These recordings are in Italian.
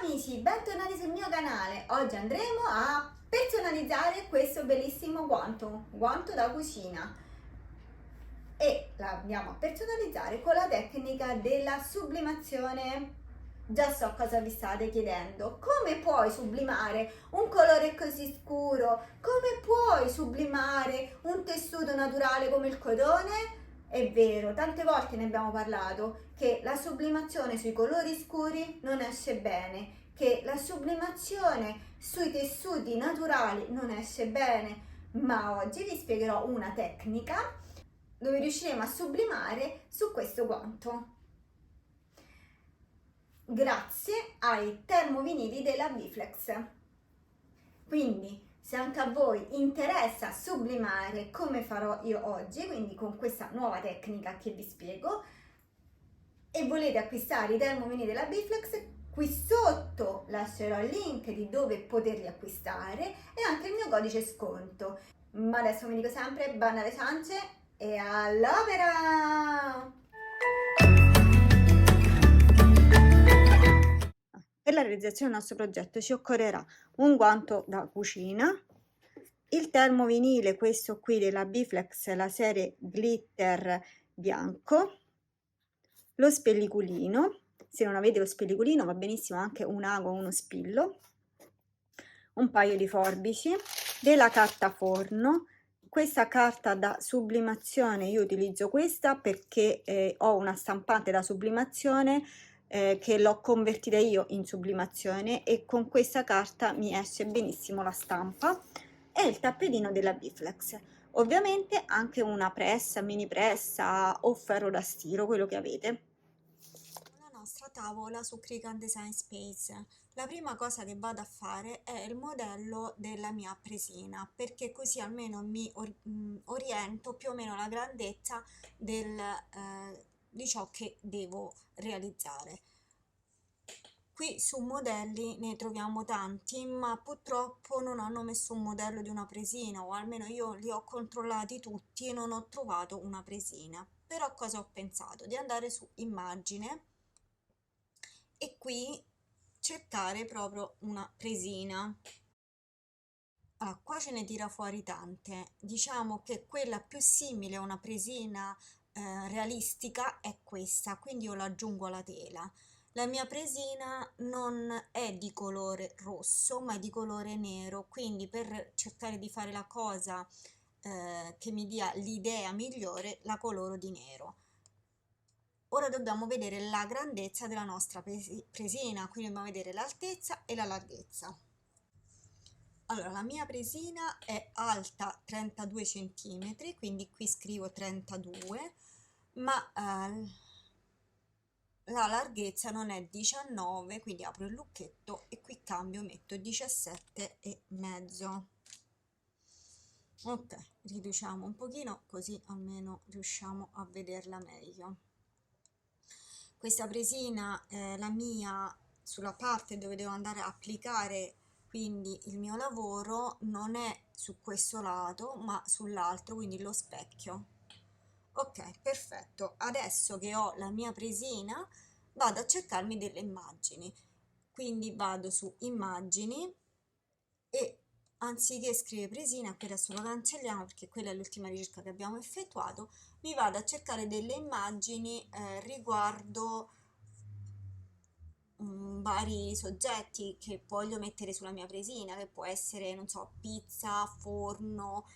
amici, bentornati sul mio canale. Oggi andremo a personalizzare questo bellissimo guanto da cucina e la andiamo a personalizzare con la tecnica della sublimazione. Già so cosa vi state chiedendo: come puoi sublimare un colore così scuro? Come puoi sublimare un tessuto naturale come il cotone? È vero, tante volte ne abbiamo parlato, che la sublimazione sui colori scuri non esce bene, che la sublimazione sui tessuti naturali non esce bene, ma oggi vi spiegherò una tecnica dove riusciremo a sublimare su questo guanto grazie ai termovinili della Biflex. Quindi se anche a voi interessa sublimare come farò io oggi, quindi con questa nuova tecnica che vi spiego, e volete acquistare i termovinili della Biflex, qui sotto lascerò il link di dove poterli acquistare e anche il mio codice sconto. Ma adesso vi dico sempre banda alle ciance e all'opera! Per la realizzazione del nostro progetto ci occorrerà un guanto da cucina, il termovinile, questo qui della Biflex, la serie glitter bianco, lo spelliculino, se non avete lo spelliculino va benissimo anche un ago o uno spillo, un paio di forbici, della carta forno. Questa carta da sublimazione io utilizzo questa perché ho una stampante da sublimazione che l'ho convertita io in sublimazione e con questa carta mi esce benissimo la stampa, e il tappetino della Biflex. Ovviamente anche una pressa, mini pressa o ferro da stiro, quello che avete. La nostra tavola su Cricut Design Space. La prima cosa che vado a fare è il modello della mia presina, perché così almeno mi oriento più o meno la grandezza di ciò che devo realizzare. Qui su modelli ne troviamo tanti, ma purtroppo non hanno messo un modello di una presina, o almeno io li ho controllati tutti e non ho trovato una presina. Però cosa ho pensato? Di andare su immagine e qui cercare proprio una presina. Allora, qua ce ne tira fuori tante. Diciamo che quella più simile a una presina realistica è questa, quindi io la aggiungo alla tela. La mia presina non è di colore rosso, ma è di colore nero, quindi per cercare di fare la cosa che mi dia l'idea migliore, la coloro di nero. Ora dobbiamo vedere la grandezza della nostra presina, quindi dobbiamo vedere l'altezza e la larghezza. Allora, la mia presina è alta 32 cm, quindi qui scrivo 32, ma la larghezza non è 19, quindi apro il lucchetto e qui cambio, metto 17 e mezzo. Ok, riduciamo un pochino così almeno riusciamo a vederla meglio. Questa presina, la mia, sulla parte dove devo andare a applicare quindi il mio lavoro, non è su questo lato ma sull'altro, quindi lo specchio. Ok, perfetto. Adesso che ho la mia presina vado a cercarmi delle immagini, quindi vado su immagini e anziché scrivere presina, qui adesso lo cancelliamo perché quella è l'ultima ricerca che abbiamo effettuato, mi vado a cercare delle immagini riguardo vari soggetti che voglio mettere sulla mia presina, che può essere, non so, pizza, forno,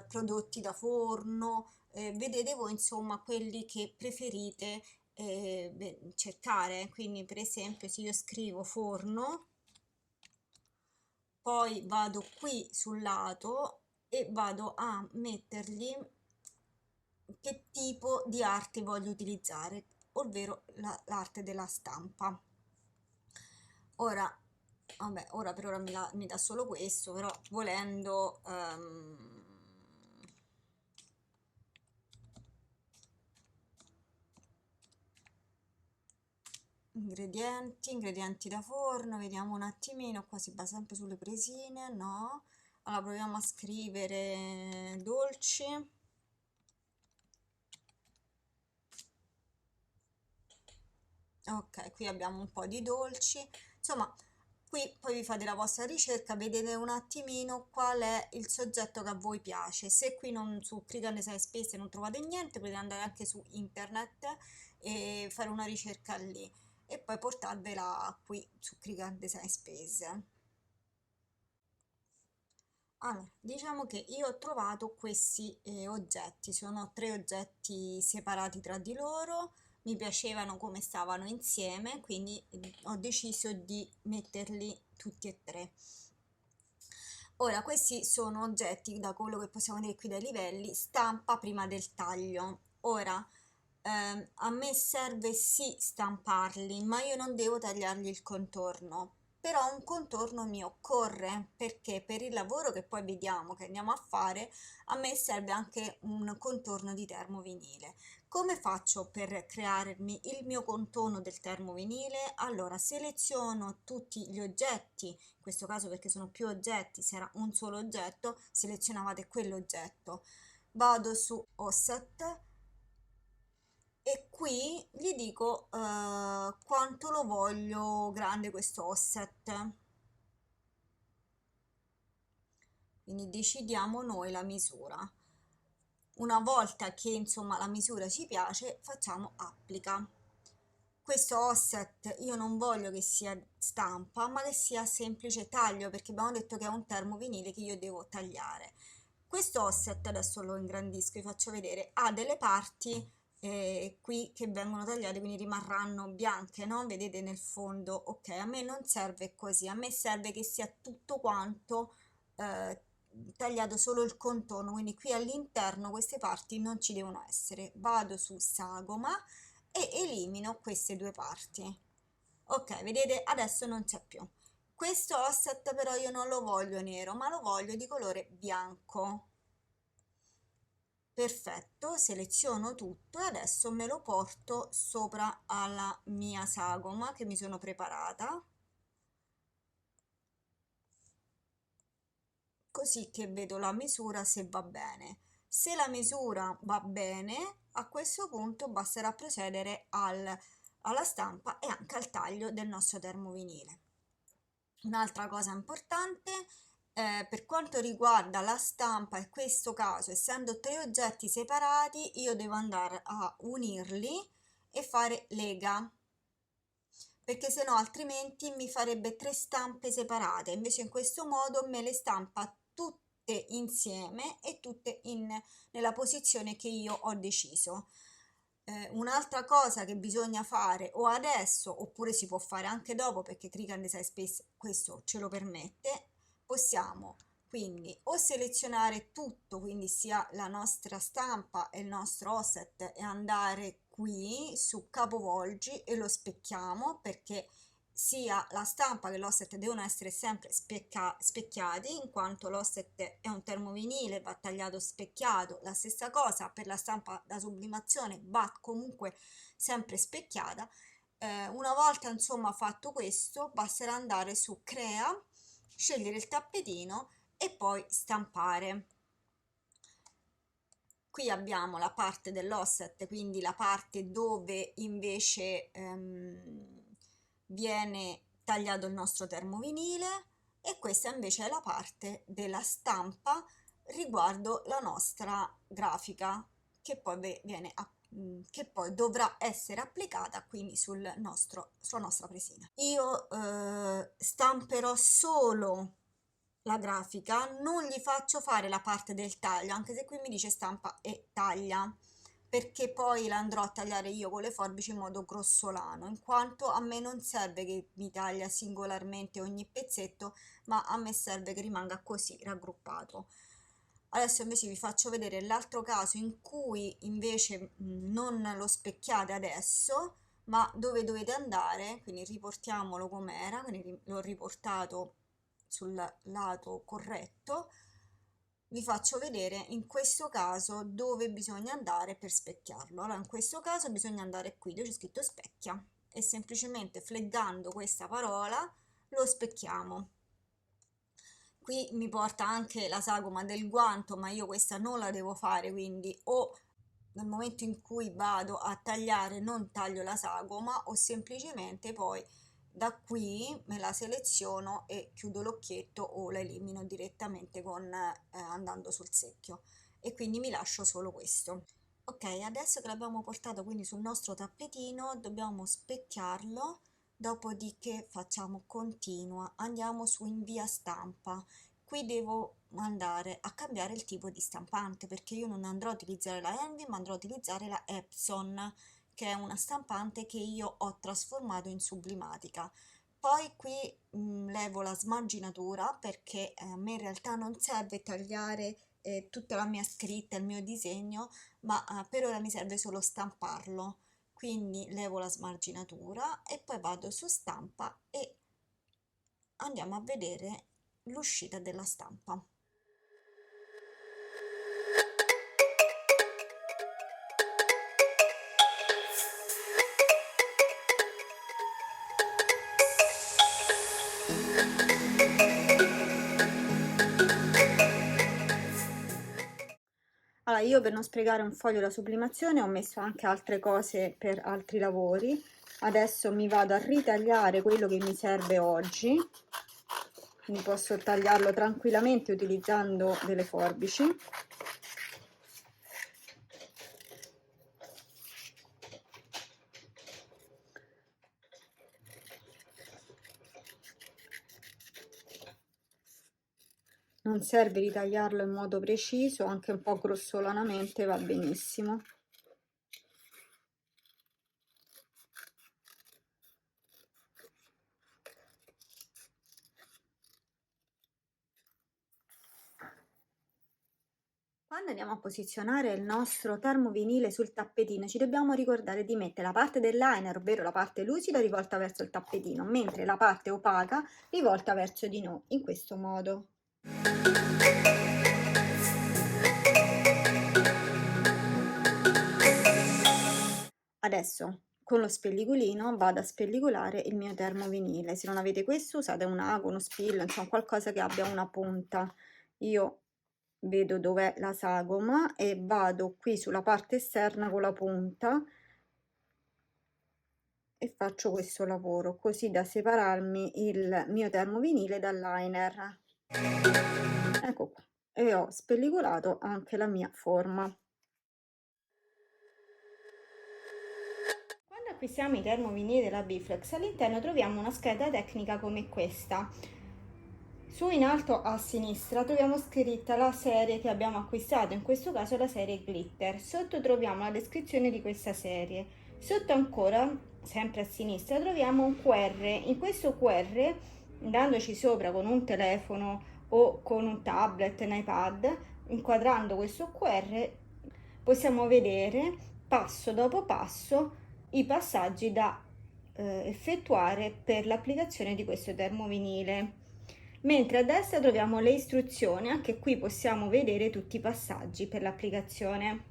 prodotti da forno, vedete voi insomma quelli che preferite cercare. Quindi per esempio se io scrivo forno, poi vado qui sul lato e vado a mettergli che tipo di arte voglio utilizzare, ovvero l'arte della stampa. Ora, vabbè, ora per ora mi dà solo questo, però volendo ingredienti da forno, vediamo un attimino, qua si basa sempre sulle presine, no? Allora proviamo a scrivere dolci. Ok, qui abbiamo un po' di dolci, insomma Qui poi vi fate la vostra ricerca, vedete un attimino qual è il soggetto che a voi piace. Se qui non, su Click and Design Space non trovate niente, potete andare anche su internet e fare una ricerca lì e poi portarvela qui su Click and Design Space. Allora, diciamo che io ho trovato questi oggetti, sono tre oggetti separati tra di loro, mi piacevano come stavano insieme, quindi ho deciso di metterli tutti e tre. Ora, questi sono oggetti, da quello che possiamo vedere qui dai livelli, stampa prima del taglio. Ora, a me serve sì stamparli, ma io non devo tagliargli il contorno. Però un contorno mi occorre perché per il lavoro che poi vediamo che andiamo a fare, a me serve anche un contorno di termovinile. Come faccio per crearmi il mio contorno del termovinile? Allora, seleziono tutti gli oggetti, in questo caso perché sono più oggetti, se era un solo oggetto, selezionavate quell'oggetto. Vado su Offset e qui gli dico quanto lo voglio grande questo offset. Quindi decidiamo noi la misura. Una volta che insomma la misura ci piace, facciamo applica. Questo offset io non voglio che sia stampa, ma che sia semplice taglio, perché abbiamo detto che è un termovinile che io devo tagliare. Questo offset, adesso lo ingrandisco, vi faccio vedere, ha delle parti qui che vengono tagliate, quindi rimarranno bianche, no? Vedete nel fondo, ok, a me non serve così, a me serve che sia tutto quanto eh, tagliato solo il contorno, quindi qui all'interno queste parti non ci devono essere. Vado su sagoma e elimino queste due parti. Ok, vedete, adesso non c'è più. Questo offset però io non lo voglio nero, ma lo voglio di colore bianco. Perfetto, seleziono tutto e adesso me lo porto sopra alla mia sagoma che mi sono preparata, così che vedo la misura se va bene. Se la misura va bene, a questo punto basterà procedere alla stampa e anche al taglio del nostro termovinile. Un'altra cosa importante, per quanto riguarda la stampa, in questo caso, essendo tre oggetti separati, io devo andare a unirli e fare lega, perché se no altrimenti mi farebbe tre stampe separate. Invece in questo modo me le stampa tutte insieme e tutte nella posizione che io ho deciso. Un'altra cosa che bisogna fare o adesso oppure si può fare anche dopo perché Click and Design Space questo ce lo permette, possiamo quindi o selezionare tutto, quindi sia la nostra stampa e il nostro offset e andare qui su capovolgi e lo specchiamo perché sia la stampa che l'offset devono essere sempre specchiati in quanto l'offset è un termovinile, va tagliato specchiato, la stessa cosa per la stampa da sublimazione va comunque sempre specchiata. Una volta insomma fatto questo basterà andare su crea, scegliere il tappetino e poi stampare. Qui abbiamo la parte dell'offset, quindi la parte dove invece viene tagliato il nostro termovinile e questa invece è la parte della stampa riguardo la nostra grafica che poi che poi dovrà essere applicata quindi sulla nostra presina. Io stamperò solo la grafica, non gli faccio fare la parte del taglio, anche se qui mi dice stampa e taglia, perché poi la andrò a tagliare io con le forbici in modo grossolano, in quanto a me non serve che mi taglia singolarmente ogni pezzetto, ma a me serve che rimanga così raggruppato. Adesso invece vi faccio vedere l'altro caso in cui invece non lo specchiate adesso, ma dove dovete andare, quindi riportiamolo com'era, quindi l'ho riportato sul lato corretto, vi faccio vedere in questo caso dove bisogna andare per specchiarlo. Allora in questo caso bisogna andare qui dove c'è scritto specchia e semplicemente fleggando questa parola lo specchiamo. Qui mi porta anche la sagoma del guanto, ma io questa non la devo fare, quindi o nel momento in cui vado a tagliare non taglio la sagoma o semplicemente poi da qui me la seleziono e chiudo l'occhietto o la elimino direttamente andando sul secchio, e quindi mi lascio solo questo. Ok, adesso che l'abbiamo portato quindi sul nostro tappetino, dobbiamo specchiarlo, dopodiché facciamo continua, andiamo su invia stampa. Qui devo andare a cambiare il tipo di stampante, perché io non andrò a utilizzare la Envy, ma andrò a utilizzare la Epson, che è una stampante che io ho trasformato in sublimatica. Poi qui levo la smaginatura, perché a me in realtà non serve tagliare tutta la mia scritta, il mio disegno, ma per ora mi serve solo stamparlo. Quindi levo la smarginatura e poi vado su stampa e andiamo a vedere l'uscita della stampa. Allora, io per non sprecare un foglio da sublimazione ho messo anche altre cose per altri lavori. Adesso mi vado a ritagliare quello che mi serve oggi, quindi posso tagliarlo tranquillamente utilizzando delle forbici. Non serve ritagliarlo in modo preciso, anche un po' grossolanamente va benissimo. Quando andiamo a posizionare il nostro termovinile sul tappetino, ci dobbiamo ricordare di mettere la parte del liner, ovvero la parte lucida, rivolta verso il tappetino, mentre la parte opaca rivolta verso di noi, in questo modo. Adesso con lo spellicolino vado a spellicolare il mio termovinile. Se non avete questo, usate un ago, uno spillo, insomma qualcosa che abbia una punta. Io vedo dov'è la sagoma e vado qui sulla parte esterna con la punta e faccio questo lavoro così da separarmi il mio termovinile dal liner. Ecco qua, e ho spellicolato anche la mia forma. Quando acquistiamo i termovinili della Biflex, all'interno troviamo una scheda tecnica come questa. Su in alto a sinistra troviamo scritta la serie che abbiamo acquistato, in questo caso la serie Glitter. Sotto troviamo la descrizione di questa serie. Sotto ancora, sempre a sinistra, troviamo un QR. In questo QR, andandoci sopra con un telefono o con un tablet, un iPad, inquadrando questo QR, possiamo vedere passo dopo passo i passaggi da effettuare per l'applicazione di questo termovinile. Mentre a destra troviamo le istruzioni, anche qui possiamo vedere tutti i passaggi per l'applicazione.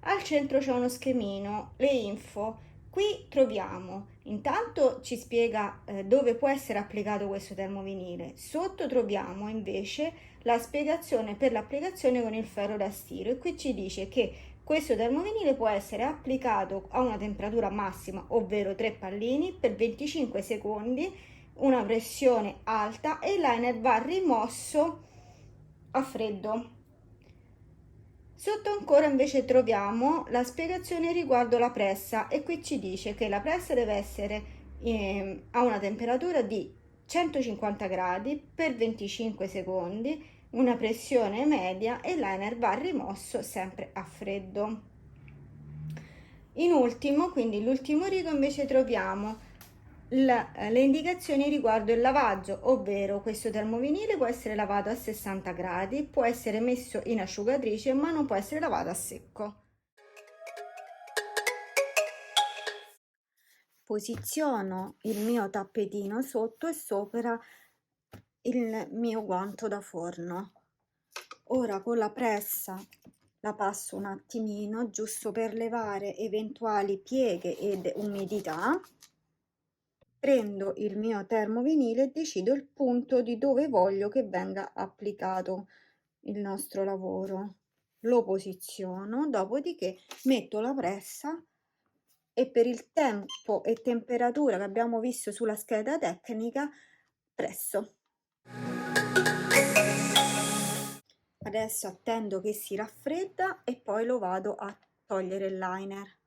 Al centro c'è uno schemino, le info. Qui troviamo, intanto ci spiega dove può essere applicato questo termovinile. Sotto troviamo invece la spiegazione per l'applicazione con il ferro da stiro, e qui ci dice che questo termovinile può essere applicato a una temperatura massima, ovvero 3 pallini, per 25 secondi, una pressione alta, e il liner va rimosso a freddo. Sotto ancora invece troviamo la spiegazione riguardo la pressa, e qui ci dice che la pressa deve essere a una temperatura di 150 gradi per 25 secondi, una pressione media, e il liner va rimosso sempre a freddo. In ultimo, quindi l'ultimo rigo, invece troviamo le indicazioni riguardo il lavaggio, ovvero questo termovinile può essere lavato a 60 gradi, può essere messo in asciugatrice, ma non può essere lavato a secco. Posiziono il mio tappetino sotto e sopra il mio guanto da forno. Ora con la pressa la passo un attimino, giusto per levare eventuali pieghe ed umidità. Prendo il mio termovinile e decido il punto di dove voglio che venga applicato il nostro lavoro. Lo posiziono, dopodiché metto la pressa e per il tempo e temperatura che abbiamo visto sulla scheda tecnica, presso. Adesso attendo che si raffredda e poi lo vado a togliere il liner.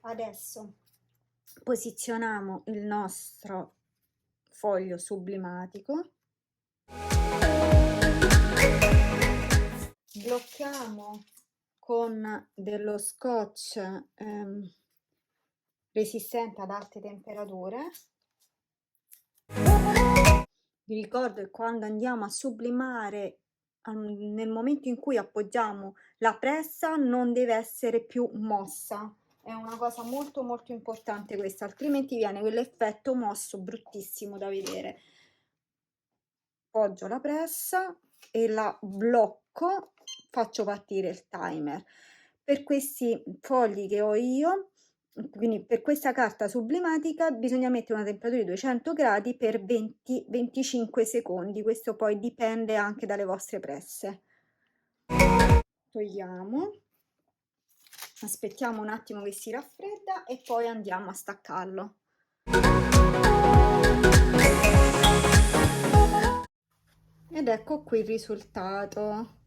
Adesso posizioniamo il nostro foglio sublimatico, blocchiamo con dello scotch resistente ad alte temperature. Vi ricordo che quando andiamo a sublimare, nel momento in cui appoggiamo la pressa, non deve essere più mossa. È una cosa molto molto importante questa, altrimenti viene quell'effetto mosso bruttissimo da vedere. Appoggio la pressa e la blocco, faccio partire il timer. Per questi fogli che ho io, quindi per questa carta sublimatica, bisogna mettere una temperatura di 200 gradi per 20-25 secondi. Questo poi dipende anche dalle vostre presse. Togliamo, aspettiamo un attimo che si raffredda e poi andiamo a staccarlo. Ed ecco qui il risultato.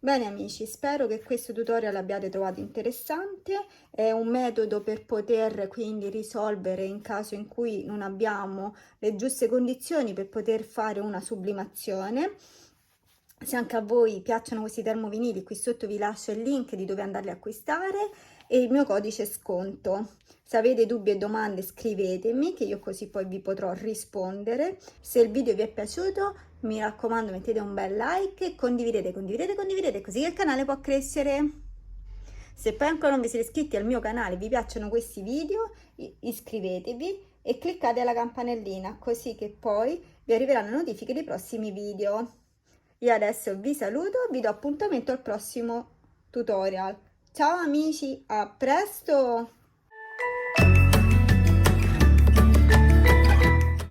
Bene amici, spero che questo tutorial l'abbiate trovato interessante. È un metodo per poter quindi risolvere in caso in cui non abbiamo le giuste condizioni per poter fare una sublimazione. Se anche a voi piacciono questi termovinili, qui sotto vi lascio il link di dove andarli a acquistare e il mio codice sconto. Se avete dubbi e domande scrivetemi, che io così poi vi potrò rispondere. Se il video vi è piaciuto, mi raccomando, mettete un bel like e condividete, così che il canale può crescere. Se poi ancora non vi siete iscritti al mio canale e vi piacciono questi video, iscrivetevi e cliccate la campanellina, così che poi vi arriveranno notifiche dei prossimi video. Io adesso vi saluto e vi do appuntamento al prossimo tutorial. Ciao amici, a presto!